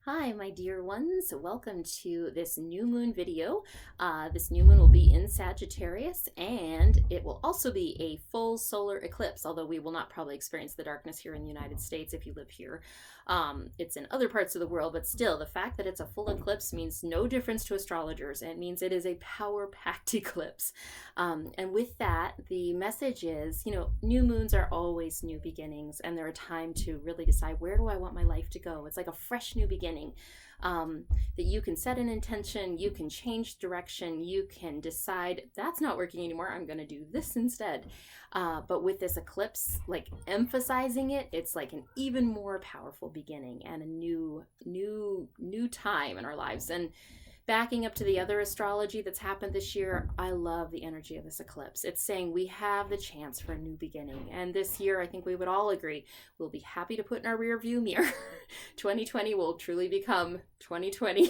Hi, my dear ones. Welcome to this new moon video. This new moon will be in Sagittarius, and it will also be a full solar eclipse, although we will not probably experience the darkness here in the United States if you live here. It's in other parts of the world, but still, the fact that it's a full eclipse means no difference to astrologers. It means it is a power-packed eclipse. And with that, the message is, new moons are always new beginnings, and they're a time to really decide, where do I want my life to go? It's like a fresh new beginning. That you can set an intention, you can change direction, you can decide that's not working anymore, I'm going to do this instead. But with this eclipse, like emphasizing it, it's like an even more powerful beginning and a new time in our lives. And backing up to the other astrology that's happened this year, I love the energy of this eclipse. It's saying we have the chance for a new beginning. And this year, I think we would all agree, we'll be happy to put in our rear view mirror. 2020 will truly become 2020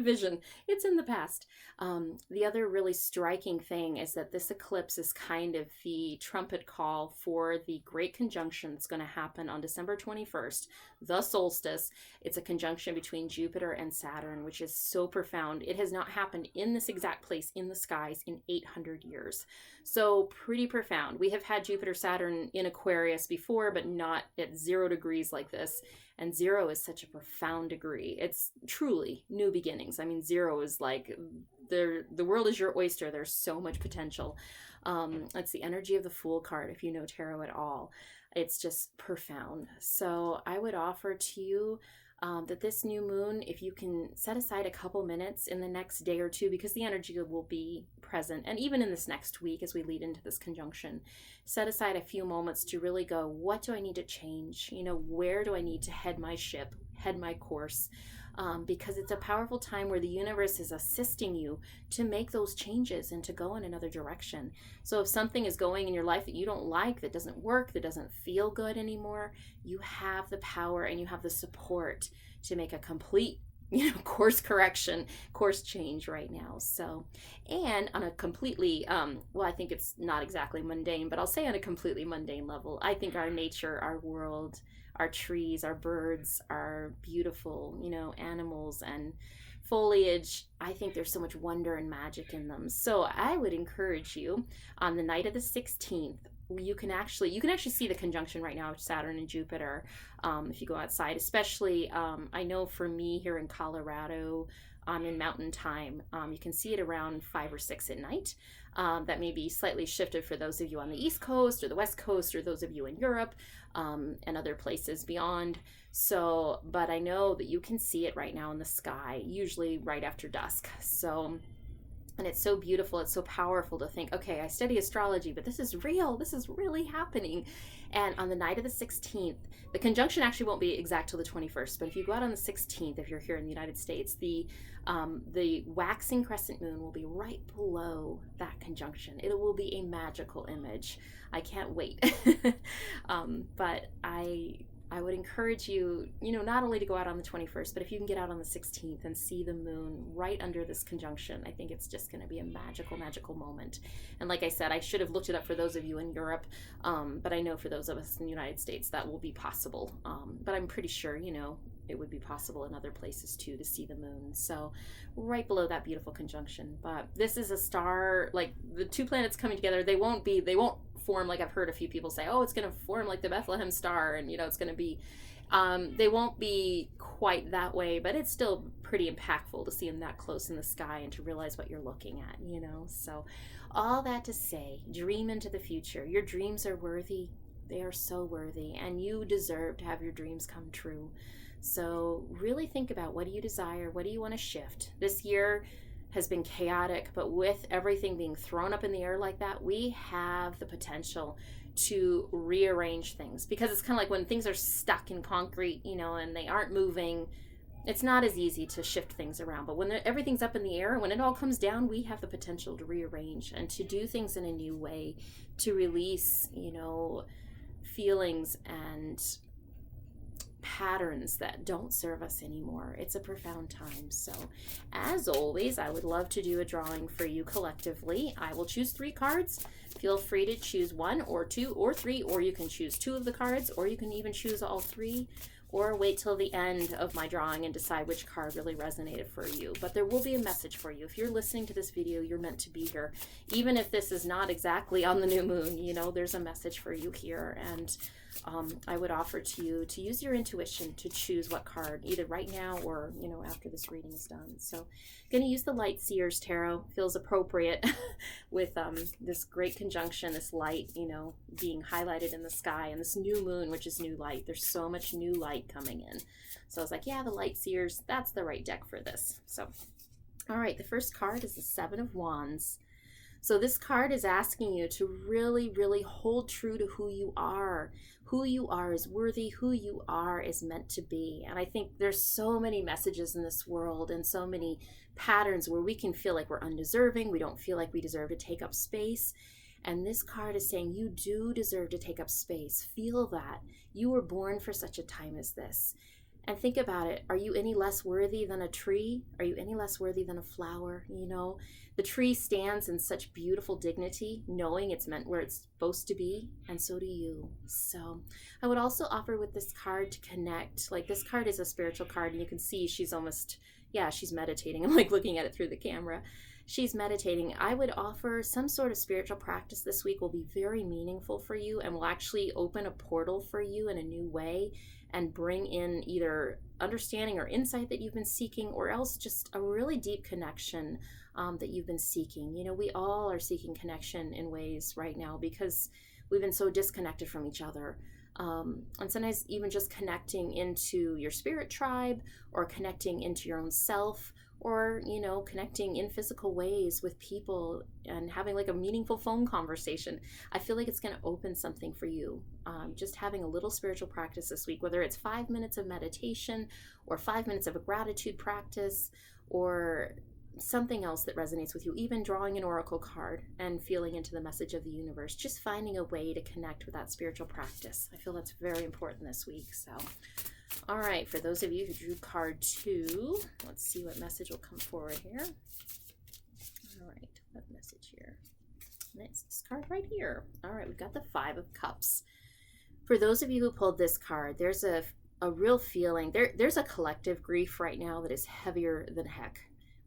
vision. It's in the past. The other really striking thing is that this eclipse is kind of the trumpet call for the great conjunction that's going to happen on December 21st, the solstice. It's a conjunction between Jupiter and Saturn, which is so profound. It has not happened in this exact place in the skies in 800 years. So pretty profound. We have had Jupiter Saturn in Aquarius before, but not at 0 degrees like this. And 0 is such a profound degree. It's truly new beginnings. I mean, 0 is like the world is your oyster. There's so much potential. It's the energy of the Fool card, if you know tarot at all. It's just profound. So I would offer to you that this new moon, if you can set aside a couple minutes in the next day or two, because the energy will be present, and even in this next week as we lead into this conjunction, set aside a few moments to really go, what do I need to change? Where do I need to head my ship, head my course? Because it's a powerful time where the universe is assisting you to make those changes and to go in another direction. So if something is going in your life that you don't like, that doesn't work, that doesn't feel good anymore, you have the power and you have the support to make a complete course correction, course change right now. So, and on a completely, I think it's not exactly mundane, but I'll say on a completely mundane level, I think our nature, our world, our trees, our birds, our beautiful, animals and foliage, I think there's so much wonder and magic in them. So I would encourage you on the night of the 16th, you can actually see the conjunction right now of Saturn and Jupiter if you go outside, especially I know for me here in Colorado, in mountain time, you can see it around 5 or 6 at night. That may be slightly shifted for those of you on the East Coast or the West Coast or those of you in Europe and other places beyond. So, but I know that you can see it right now in the sky, usually right after dusk. So, and it's so beautiful, it's so powerful to think, okay, I study astrology, but this is real, this is really happening. And on the night of the 16th, the conjunction actually won't be exact till the 21st, but if you go out on the 16th, if you're here in the United States, the waxing crescent moon will be right below that conjunction. It will be a magical image. I can't wait. But I would encourage you, not only to go out on the 21st, but if you can get out on the 16th and see the moon right under this conjunction, I think it's just going to be a magical, magical moment. And like I said, I should have looked it up for those of you in Europe, but I know for those of us in the United States, that will be possible. But I'm pretty sure, it would be possible in other places too to see the moon. So right below that beautiful conjunction. But this is a star, like the two planets coming together, they won't form like I've heard a few people say, oh, it's going to form like the Bethlehem star and it's going to be they won't be quite that way, but it's still pretty impactful to see them that close in the sky and to realize what you're looking at. So all that to say, dream into the future. Your dreams are worthy. They are so worthy, and you deserve to have your dreams come true. So really think about, what do you desire? What do you want to shift? This year has been chaotic, but with everything being thrown up in the air like that, we have the potential to rearrange things, because it's kind of like when things are stuck in concrete, and they aren't moving, it's not as easy to shift things around. But when everything's up in the air, when it all comes down, we have the potential to rearrange and to do things in a new way, to release, feelings and patterns that don't serve us anymore. It's a profound time. So as always, I would love to do a drawing for you collectively. I will choose 3 cards. Feel free to choose 1 or 2 or 3, or you can choose 2 of the cards, or you can even choose all 3, or wait till the end of my drawing and decide which card really resonated for you. But there will be a message for you. If you're listening to this video, you're meant to be here. Even if this is not exactly on the new moon, you know, there's a message for you here. And I would offer to you to use your intuition to choose what card, either right now or, you know, after this reading is done. So I'm going to use the Light Seers Tarot. Feels appropriate with this great conjunction, this light, you know, being highlighted in the sky, and this new moon, which is new light. There's so much new light coming in. So I was like, yeah, the Light Seers, that's the right deck for this. So, all right, the first card is the Seven of Wands. So this card is asking you to really, really hold true to who you are. Who you are is worthy. Who you are is meant to be. And I think there's so many messages in this world and so many patterns where we can feel like we're undeserving. We don't feel like we deserve to take up space. And this card is saying you do deserve to take up space. Feel that. You were born for such a time as this. And think about it. Are you any less worthy than a tree? Are you any less worthy than a flower? You know, the tree stands in such beautiful dignity, knowing it's meant where it's supposed to be, and so do you. So I would also offer with this card to connect. Like, this card is a spiritual card, and you can see she's almost, yeah, she's meditating. I'm like looking at it through the camera. She's meditating. I would offer some sort of spiritual practice this week will be very meaningful for you and will actually open a portal for you in a new way and bring in either understanding or insight that you've been seeking, or else just a really deep connection that you've been seeking. You know, we all are seeking connection in ways right now because we've been so disconnected from each other. And sometimes even just connecting into your spirit tribe, or connecting into your own self, or, you know, connecting in physical ways with people and having like a meaningful phone conversation. I feel like it's going to open something for you. Just having a little spiritual practice this week, whether it's 5 minutes of meditation or 5 minutes of a gratitude practice or something else that resonates with you, even drawing an oracle card and feeling into the message of the universe, just finding a way to connect with that spiritual practice. I feel that's very important this week. So all right, for those of you who drew card 2, let's see what message will come forward here. All right, what message here? And it's this card right here. All right, we've got the Five of Cups. For those of you who pulled this card, there's a real feeling. There's a collective grief right now that is heavier than heck.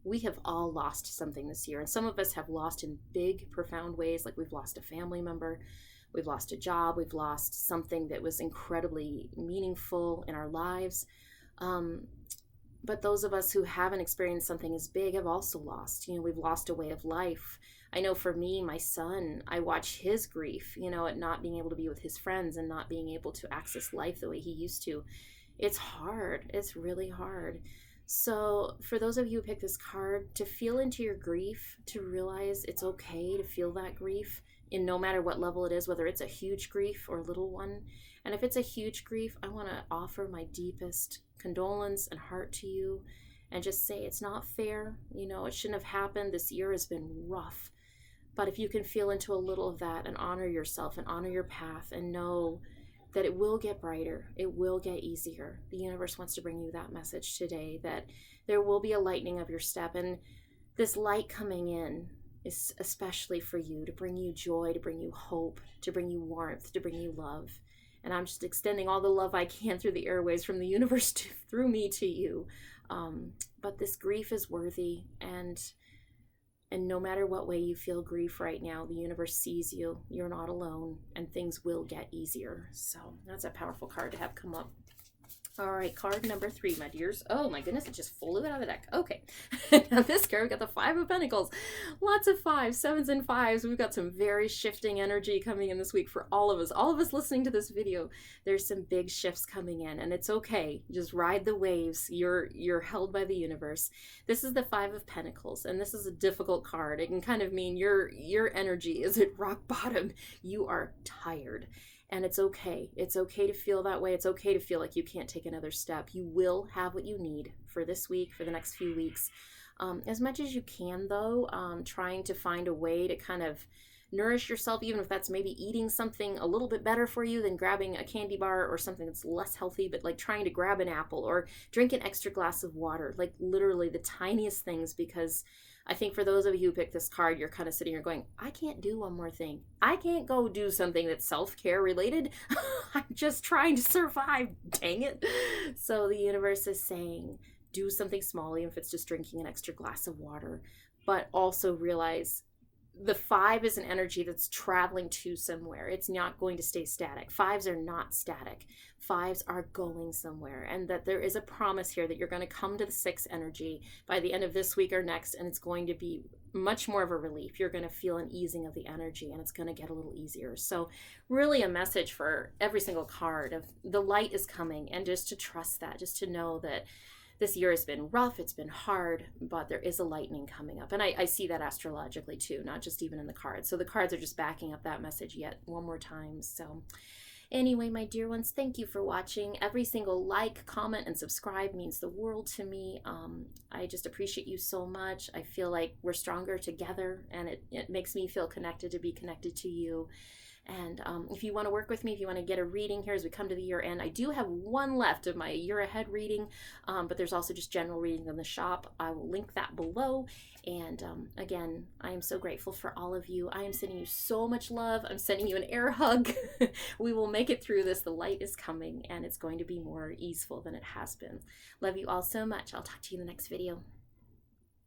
We have all lost something this year, and some of us have lost in big, profound ways, like we've lost a family member. We've lost a job. We've lost something that was incredibly meaningful in our lives. But those of us who haven't experienced something as big have also lost. You know, we've lost a way of life. I know for me, my son, I watch his grief, you know, at not being able to be with his friends and not being able to access life the way he used to. It's hard. It's really hard. So for those of you who pick this card, to feel into your grief, to realize it's okay to feel that grief, in no matter what level it is, whether it's a huge grief or a little one. And if it's a huge grief, I want to offer my deepest condolence and heart to you and just say it's not fair. You know, it shouldn't have happened. This year has been rough. But if you can feel into a little of that and honor yourself and honor your path and know that it will get brighter, it will get easier. The universe wants to bring you that message today, that there will be a lightening of your step. And this light coming in is especially for you, to bring you joy, to bring you hope, to bring you warmth, to bring you love. And I'm just extending all the love I can through the airways from the universe through me to you. But this grief is worthy, and no matter what way you feel grief right now, the universe sees you. You're not alone, and things will get easier. So that's a powerful card to have come up. All right, card number 3, my dears. Oh my goodness, it just flew out of the deck. Okay, now this card, we got the Five of Pentacles. Lots of 5s, 7s, and 5s. We've got some very shifting energy coming in this week for all of us. All of us listening to this video, there's some big shifts coming in, and it's okay. Just ride the waves. You're held by the universe. This is the Five of Pentacles, and this is a difficult card. It can kind of mean your energy is at rock bottom. You are tired. And it's okay. It's okay to feel that way. It's okay to feel like you can't take another step. You will have what you need for this week, for the next few weeks. As much as you can, though, trying to find a way to kind of nourish yourself, even if that's maybe eating something a little bit better for you than grabbing a candy bar or something that's less healthy, but like trying to grab an apple or drink an extra glass of water, like literally the tiniest things, because I think for those of you who picked this card, you're kind of sitting here going, I can't do one more thing. I can't go do something that's self-care related. I'm just trying to survive, dang it. So the universe is saying, do something small, even if it's just drinking an extra glass of water, but also realize the 5 is an energy that's traveling to somewhere. It's not going to stay static. 5s are not static. 5s are going somewhere. And that there is a promise here that you're going to come to the 6 energy by the end of this week or next, and it's going to be much more of a relief. You're going to feel an easing of the energy, and it's going to get a little easier. So really a message for every single card of the light is coming, and just to trust that, just to know that this year has been rough, it's been hard, but there is a lightning coming up. And I see that astrologically too, not just even in the cards. So the cards are just backing up that message yet one more time. So anyway, my dear ones, thank you for watching. Every single like, comment, and subscribe means the world to me. I just appreciate you so much. I feel like we're stronger together, and it makes me feel connected to be connected to you. And if you want to work with me, if you want to get a reading here as we come to the year end, I do have one left of my year ahead reading, but there's also just general reading in the shop. I will link that below. And again, I am so grateful for all of you. I am sending you so much love. I'm sending you an air hug. We will make it through this. The light is coming, and it's going to be more easeful than it has been. Love you all so much. I'll talk to you in the next video.